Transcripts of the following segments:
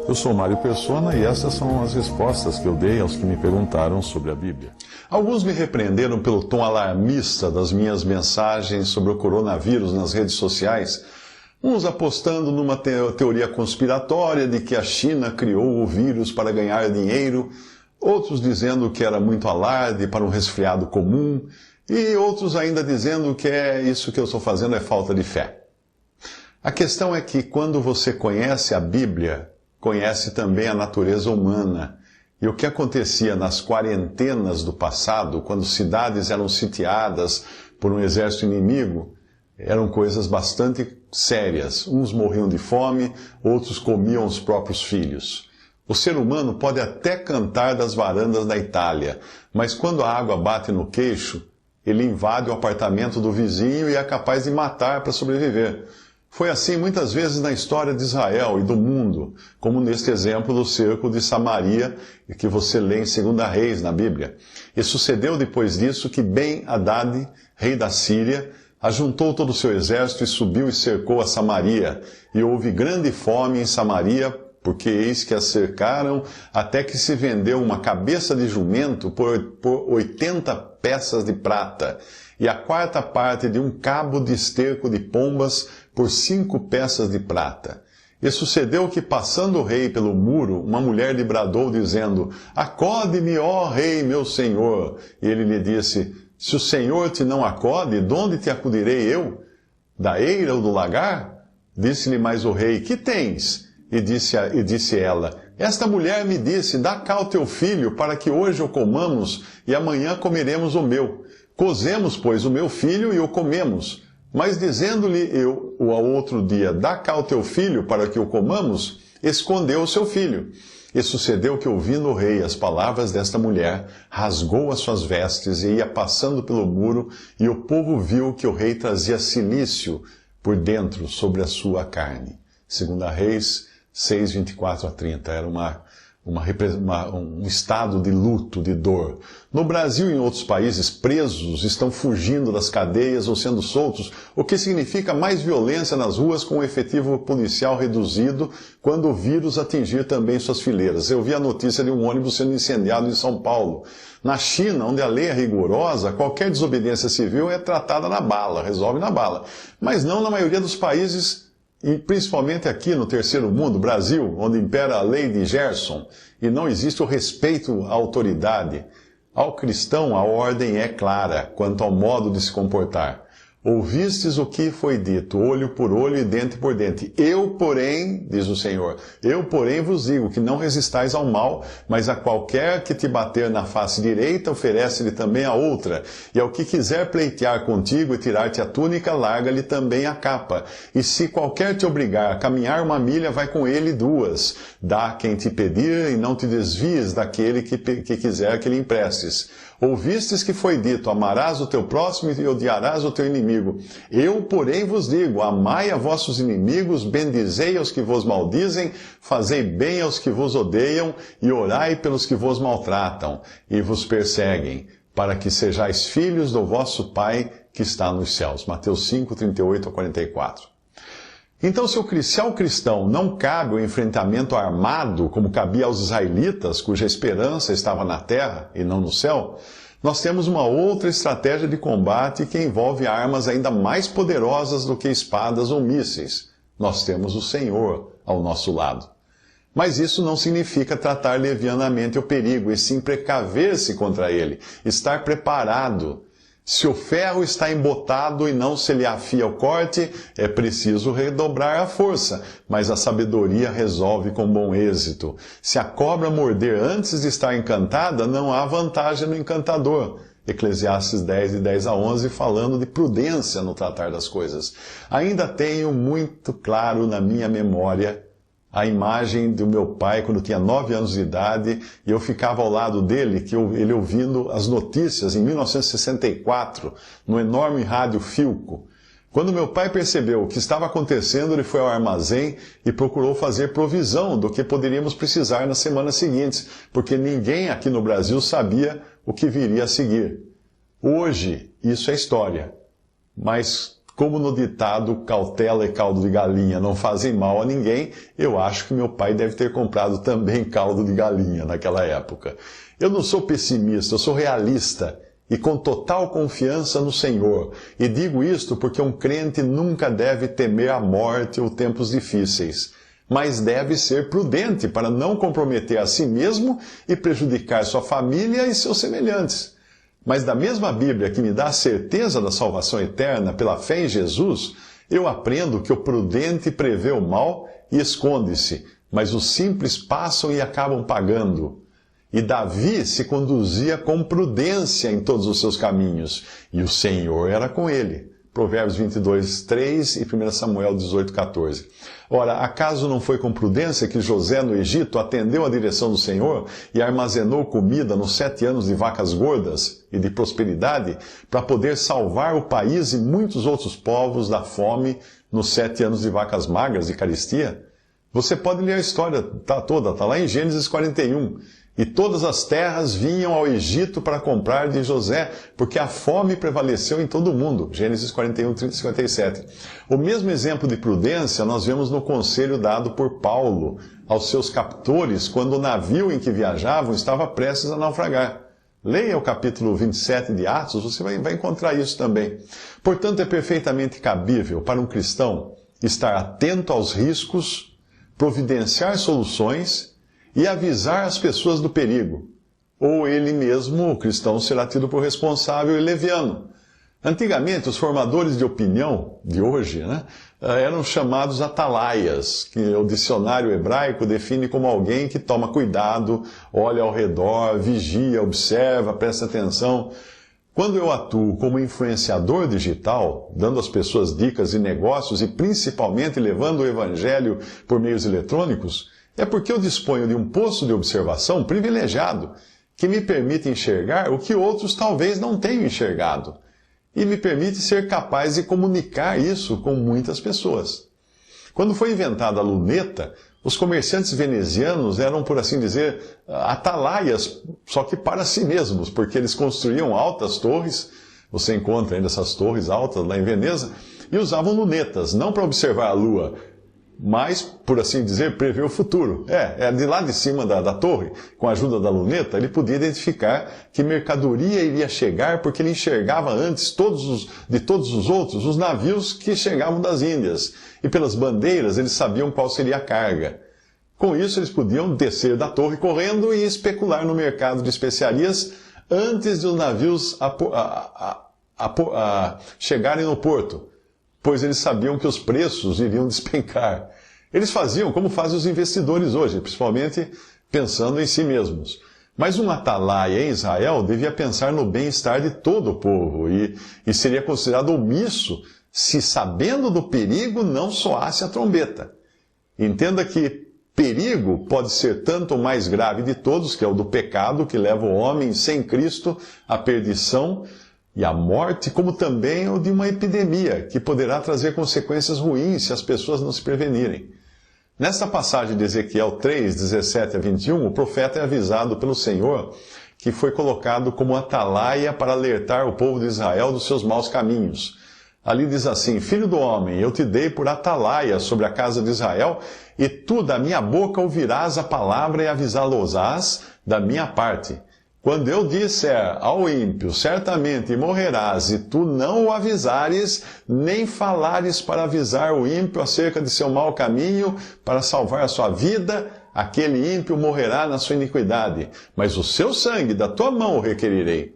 Eu sou Mário Persona e essas são as respostas que eu dei aos que me perguntaram sobre a Bíblia. Alguns me repreenderam pelo tom alarmista das minhas mensagens sobre o coronavírus nas redes sociais, uns apostando numa teoria conspiratória de que a China criou o vírus para ganhar dinheiro, outros dizendo que era muito alarde para um resfriado comum, e outros ainda dizendo que isso que eu estou fazendo é falta de fé. A questão é que quando você conhece a Bíblia, conhece também a natureza humana. E o que acontecia nas quarentenas do passado, quando cidades eram sitiadas por um exército inimigo, eram coisas bastante sérias. Uns morriam de fome, outros comiam os próprios filhos. O ser humano pode até cantar das varandas da Itália, mas quando a água bate no queixo, ele invade o apartamento do vizinho e é capaz de matar para sobreviver. Foi assim muitas vezes na história de Israel e do mundo, como neste exemplo do cerco de Samaria, que você lê em 2 Reis na Bíblia. E sucedeu depois disso que Ben-Hadad, rei da Síria, ajuntou todo o seu exército e subiu e cercou a Samaria. E houve grande fome em Samaria, porque eis que a cercaram, até que se vendeu uma cabeça de jumento por 80 peças de prata, e a quarta parte de um cabo de esterco de pombas por 5 peças de prata. E sucedeu que, passando o rei pelo muro, uma mulher lhe bradou, dizendo: Acode-me, ó rei, meu senhor. E ele lhe disse: Se o Senhor te não acode, de onde te acudirei eu? Da eira ou do lagar? Disse-lhe mais o rei: Que tens? E disse ela: Esta mulher me disse: Dá cá o teu filho, para que hoje o comamos, e amanhã comeremos o meu. Cozemos, pois, o meu filho e o comemos. Mas dizendo-lhe eu ao outro dia: Dá cá o teu filho, para que o comamos, escondeu o seu filho. E sucedeu que, ouvindo o rei as palavras desta mulher, rasgou as suas vestes e ia passando pelo muro, e o povo viu que o rei trazia cilício por dentro sobre a sua carne. 2 Reis 6, 24 a 30. Era um estado de luto, de dor. No Brasil e em outros países, presos estão fugindo das cadeias ou sendo soltos, o que significa mais violência nas ruas com o efetivo policial reduzido quando o vírus atingir também suas fileiras. Eu vi a notícia de um ônibus sendo incendiado em São Paulo. Na China, onde a lei é rigorosa, qualquer desobediência civil é tratada na bala, resolve na bala. Mas não na maioria dos países, e principalmente aqui no terceiro mundo, Brasil, onde impera a lei de Gerson e não existe o respeito à autoridade. Ao cristão, a ordem é clara quanto ao modo de se comportar. Ouvistes o que foi dito, olho por olho e dente por dente. Eu, porém, diz o Senhor, eu, porém, vos digo que não resistais ao mal, mas a qualquer que te bater na face direita, oferece-lhe também a outra. E ao que quiser pleitear contigo e tirar-te a túnica, larga-lhe também a capa. E se qualquer te obrigar a caminhar 1 milha, vai com ele 2. Dá a quem te pedir e não te desvies daquele que quiser que lhe emprestes. Ouvistes que foi dito: amarás o teu próximo e odiarás o teu inimigo. Eu, porém, vos digo: amai a vossos inimigos, bendizei aos que vos maldizem, fazei bem aos que vos odeiam, e orai pelos que vos maltratam e vos perseguem, para que sejais filhos do vosso Pai que está nos céus. Mateus 5, 38 a 44. Então, se ao cristão não cabe o enfrentamento armado, como cabia aos israelitas, cuja esperança estava na terra e não no céu, nós temos uma outra estratégia de combate que envolve armas ainda mais poderosas do que espadas ou mísseis. Nós temos o Senhor ao nosso lado. Mas isso não significa tratar levianamente o perigo, e sim precaver-se contra ele, estar preparado. Se o ferro está embotado e não se lhe afia o corte, é preciso redobrar a força, mas a sabedoria resolve com bom êxito. Se a cobra morder antes de estar encantada, não há vantagem no encantador. Eclesiastes 10, de 10 a 11, falando de prudência no tratar das coisas. Ainda tenho muito claro na minha memória a imagem do meu pai quando tinha 9 anos de idade, e eu ficava ao lado dele, ele ouvindo as notícias em 1964, no enorme rádio Philco. Quando meu pai percebeu o que estava acontecendo, ele foi ao armazém e procurou fazer provisão do que poderíamos precisar nas semanas seguintes, porque ninguém aqui no Brasil sabia o que viria a seguir. Hoje, isso é história. Mas como no ditado, cautela e caldo de galinha não fazem mal a ninguém, eu acho que meu pai deve ter comprado também caldo de galinha naquela época. Eu não sou pessimista, eu sou realista e com total confiança no Senhor. E digo isto porque um crente nunca deve temer a morte ou tempos difíceis, mas deve ser prudente para não comprometer a si mesmo e prejudicar sua família e seus semelhantes. Mas da mesma Bíblia que me dá a certeza da salvação eterna pela fé em Jesus, eu aprendo que o prudente prevê o mal e esconde-se, mas os simples passam e acabam pagando. E Davi se conduzia com prudência em todos os seus caminhos, e o Senhor era com ele. Provérbios 22, 3 e 1 Samuel 18, 14. Ora, acaso não foi com prudência que José no Egito atendeu a direção do Senhor e armazenou comida nos 7 anos de vacas gordas e de prosperidade para poder salvar o país e muitos outros povos da fome nos 7 anos de vacas magras e carestia? Você pode ler a história toda, está lá em Gênesis 41. E todas as terras vinham ao Egito para comprar de José, porque a fome prevaleceu em todo o mundo. Gênesis 41, 30 e 57. O mesmo exemplo de prudência nós vemos no conselho dado por Paulo aos seus captores quando o navio em que viajavam estava prestes a naufragar. Leia o capítulo 27 de Atos, você vai encontrar isso também. Portanto, é perfeitamente cabível para um cristão estar atento aos riscos, providenciar soluções e avisar as pessoas do perigo. Ou ele mesmo, o cristão, será tido por responsável e leviano. Antigamente, os formadores de opinião de hoje, eram chamados atalaias, que o dicionário hebraico define como alguém que toma cuidado, olha ao redor, vigia, observa, presta atenção. Quando eu atuo como influenciador digital, dando às pessoas dicas de negócios e principalmente levando o evangelho por meios eletrônicos, é porque eu disponho de um posto de observação privilegiado, que me permite enxergar o que outros talvez não tenham enxergado, e me permite ser capaz de comunicar isso com muitas pessoas. Quando foi inventada a luneta, os comerciantes venezianos eram, por assim dizer, atalaias, só que para si mesmos, porque eles construíam altas torres, você encontra ainda essas torres altas lá em Veneza, e usavam lunetas, não para observar a lua, mas, por assim dizer, prever o futuro. De lá de cima da torre, com a ajuda da luneta, ele podia identificar que mercadoria iria chegar, porque ele enxergava antes de todos os outros os navios que chegavam das Índias. E pelas bandeiras eles sabiam qual seria a carga. Com isso, eles podiam descer da torre correndo e especular no mercado de especiarias antes de os navios chegarem no porto, pois eles sabiam que os preços iriam despencar. Eles faziam como fazem os investidores hoje, principalmente pensando em si mesmos. Mas um atalaia em Israel devia pensar no bem-estar de todo o povo e seria considerado omisso se, sabendo do perigo, não soasse a trombeta. Entenda que perigo pode ser tanto o mais grave de todos, que é o do pecado, que leva o homem sem Cristo à perdição e à morte, como também o de uma epidemia, que poderá trazer consequências ruins se as pessoas não se prevenirem. Nesta passagem de Ezequiel 3, 17 a 21, o profeta é avisado pelo Senhor que foi colocado como atalaia para alertar o povo de Israel dos seus maus caminhos. Ali diz assim: Filho do homem, eu te dei por atalaia sobre a casa de Israel, e tu da minha boca ouvirás a palavra e avisá-los-ás da minha parte. Quando eu disser ao ímpio, certamente morrerás, e tu não o avisares, nem falares para avisar o ímpio acerca de seu mau caminho, para salvar a sua vida, aquele ímpio morrerá na sua iniquidade, mas o seu sangue da tua mão o requerirei.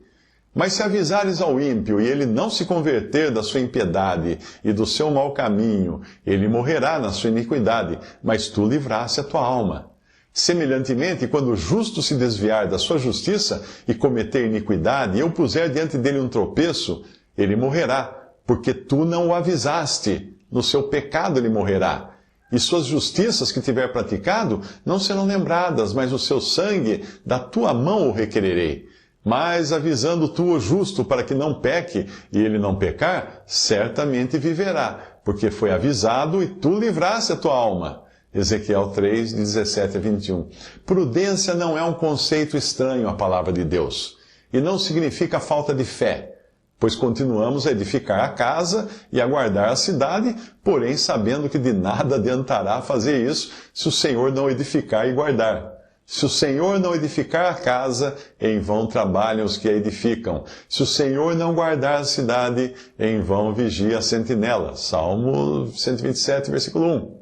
Mas se avisares ao ímpio, e ele não se converter da sua impiedade e do seu mau caminho, ele morrerá na sua iniquidade, mas tu livraste a tua alma. Semelhantemente, quando o justo se desviar da sua justiça e cometer iniquidade, e eu puser diante dele um tropeço, ele morrerá, porque tu não o avisaste. No seu pecado ele morrerá. E suas justiças que tiver praticado não serão lembradas, mas o seu sangue da tua mão o requererei. Mas avisando tu o justo para que não peque, e ele não pecar, certamente viverá, porque foi avisado e tu livraste a tua alma. Ezequiel 3, de 17 a 21. Prudência não é um conceito estranho à palavra de Deus. E não significa falta de fé. Pois continuamos a edificar a casa e a guardar a cidade, porém sabendo que de nada adiantará fazer isso se o Senhor não edificar e guardar. Se o Senhor não edificar a casa, em vão trabalham os que a edificam. Se o Senhor não guardar a cidade, em vão vigia a sentinela. Salmo 127, versículo 1.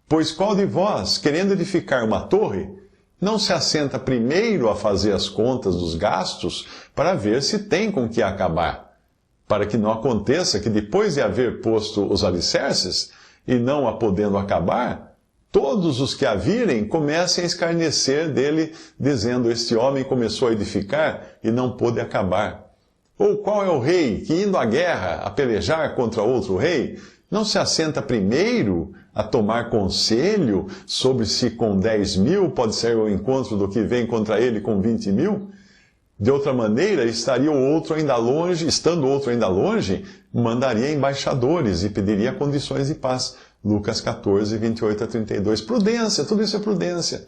Pois qual de vós, querendo edificar uma torre, não se assenta primeiro a fazer as contas dos gastos para ver se tem com que acabar? Para que não aconteça que depois de haver posto os alicerces, e não a podendo acabar, todos os que a virem comecem a escarnecer dele, dizendo, este homem começou a edificar e não pôde acabar. Ou qual é o rei que, indo à guerra, a pelejar contra outro rei, não se assenta primeiro a tomar conselho sobre se com 10.000 pode ser o encontro do que vem contra ele com 20.000? De outra maneira, estaria o outro ainda longe, estando outro ainda longe, mandaria embaixadores e pediria condições de paz. Lucas 14, 28 a 32. Prudência, tudo isso é prudência.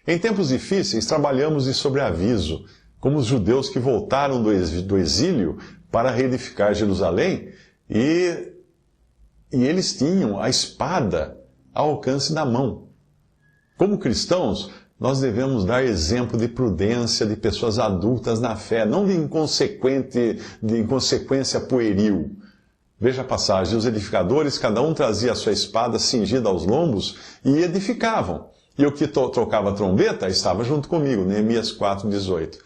Em tempos difíceis, trabalhamos de sobreaviso, como os judeus que voltaram do exílio para reedificar Jerusalém, e eles tinham a espada ao alcance da mão. Como cristãos, nós devemos dar exemplo de prudência de pessoas adultas na fé, não de inconsequência pueril. Veja a passagem, os edificadores, cada um trazia a sua espada cingida aos lombos e edificavam. E o que trocava a trombeta estava junto comigo, Neemias 4:18.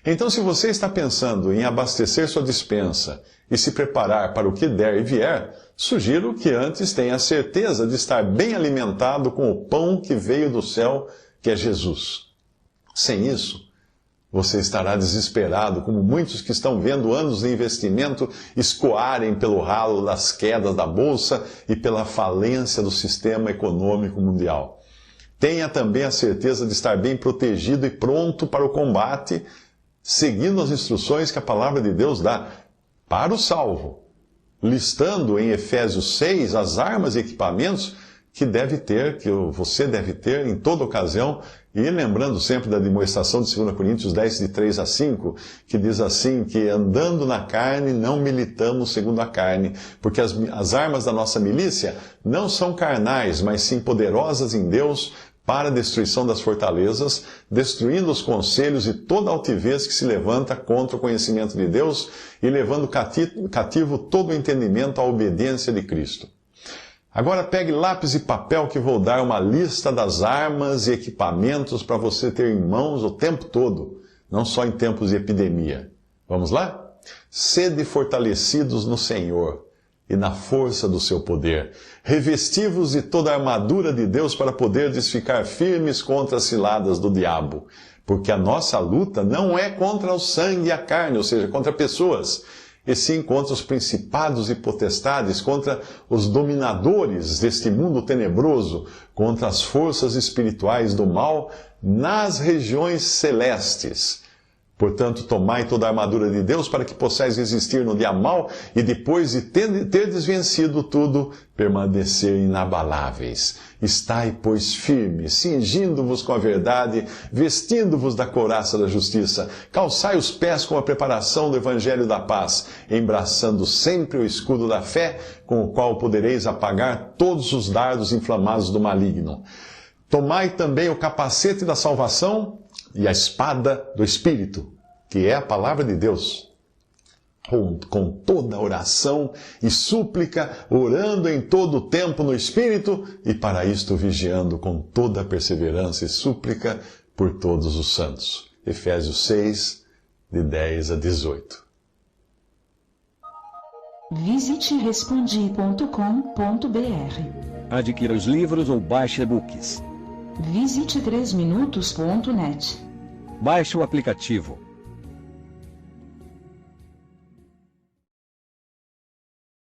Então, se você está pensando em abastecer sua despensa e se preparar para o que der e vier, sugiro que antes tenha a certeza de estar bem alimentado com o pão que veio do céu, que é Jesus. Sem isso, você estará desesperado, como muitos que estão vendo anos de investimento escoarem pelo ralo das quedas da bolsa e pela falência do sistema econômico mundial. Tenha também a certeza de estar bem protegido e pronto para o combate, seguindo as instruções que a palavra de Deus dá para o salvo, listando em Efésios 6 as armas e equipamentos que você deve ter em toda ocasião, e lembrando sempre da demonstração de 2 Coríntios 10, de 3 a 5, que diz assim, que andando na carne não militamos segundo a carne, porque as armas da nossa milícia não são carnais, mas sim poderosas em Deus para a destruição das fortalezas, destruindo os conselhos e toda altivez que se levanta contra o conhecimento de Deus e levando cativo todo o entendimento à obediência de Cristo. Agora pegue lápis e papel que vou dar uma lista das armas e equipamentos para você ter em mãos o tempo todo, não só em tempos de epidemia. Vamos lá? Sede fortalecidos no Senhor e na força do seu poder. Revesti-vos de toda a armadura de Deus para poderdes ficar firmes contra as ciladas do diabo. Porque a nossa luta não é contra o sangue e a carne, ou seja, contra pessoas, e sim contra os principados e potestades, contra os dominadores deste mundo tenebroso, contra as forças espirituais do mal nas regiões celestes. Portanto, tomai toda a armadura de Deus para que possais resistir no dia mau e depois de terdes vencido tudo, permanecer inabaláveis. Estai, pois, firmes, cingindo-vos com a verdade, vestindo-vos da couraça da justiça, calçai os pés com a preparação do evangelho da paz, embraçando sempre o escudo da fé, com o qual podereis apagar todos os dardos inflamados do maligno. Tomai também o capacete da salvação e a espada do Espírito, que é a palavra de Deus, com toda oração e súplica, orando em todo o tempo no Espírito, e para isto vigiando com toda perseverança e súplica por todos os santos. Efésios 6, de 10 a 18. Visite respondi.com.br. Adquira os livros ou baixe e-books. Visite 3minutos.net. Baixe o aplicativo.